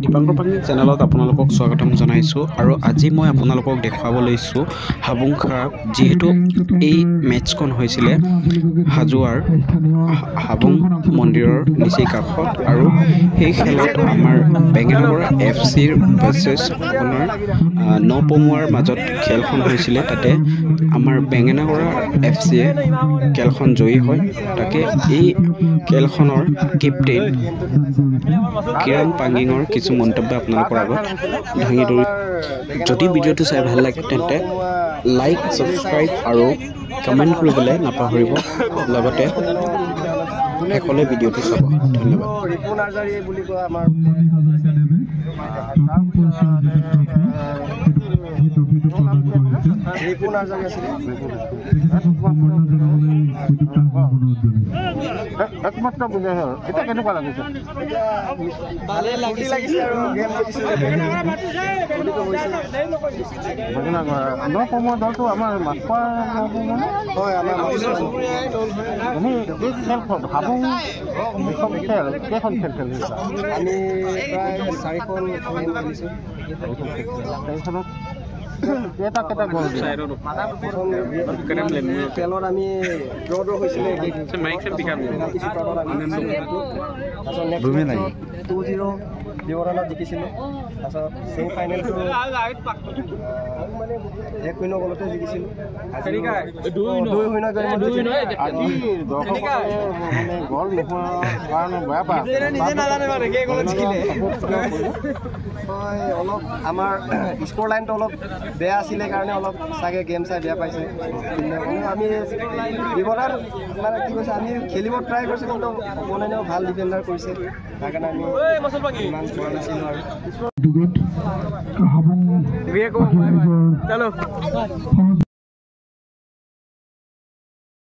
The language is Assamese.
দীপাংকৰ পাংগিক চেনেলত আপোনালোকক স্বাগতম জনাইছোঁ আৰু আজি মই আপোনালোকক দেখুৱাব লৈছোঁ হাবুং খাপ যিহেতু এই মেটচখন হৈছিলে হাজোৱাৰ হাবুং মন্দিৰৰ নিচেই কাষত আৰু সেই খেলত আমাৰ বেঙেনাগড়া FCৰ ভাৰ্চেছ আপোনাৰ নপমুৱাৰ মাজত খেলখন হৈছিলে তাতে আমাৰ বেঙেনাগড়া FCয়ে খেলখন জয়ী হয় তাকে এই খেলখনৰ কেপ্টেইন কিৰণ পাঙ্গিঙৰ কিছু মন্তব্য আপোনালোকৰ আগত দাঙি ধৰি যদি ভিডিঅ'টো চাই ভাল লাগে তেন্তে লাইক সাবস্ক্ৰাইব আৰু কমেণ্ট কৰিবলৈ নাপাহৰিব লগতে শেষলৈ ভিডিঅ'টো চাব ধন্যবাদ একমাত্ৰ বুজাই হ'ল এটা কেনেকুৱা লাগিছে ভালে লাগিছে আৰু গেম নপমুৱা দলটো আমাৰ মাছখোৱা হয় আমাৰ খেলখন হাবুং যিখন খেল কেইখন খেল খেলিছে আমি প্ৰায় 4খন গেম খেলিছোঁ খেলখনত কেইটা গ'ল খেলত আমি ড্ৰ হৈছিলে পেনাল্টি শ্বুটআউটত আমি তাৰপিছত 2-0 ব্যৱধানত জিকিছিলোঁ তাৰপিছত ছেমি ফাইনেলটো 1-0 গ'লতে জিকিছিলোঁ 2-0 আজি দৰ্শকসকলে মানে গ'ল নোহোৱা কাৰণে বেয়া পায় হয় অলপ আমাৰ স্ক'ৰ লাইনটো অলপ বেয়া আছিলে কাৰণে অলপ চাগে গেম চাই বেয়া পাইছে আমি ব্যৱধান মানে কি কৈছে আমি খেলিব ট্ৰাই কৰিছোঁ কিন্তু অপনেণ্টেও ভাল ডিফেণ্ডাৰ কৰিছে তাৰ কাৰণে আমি ইমান পোৱা নাছিলোঁ আৰু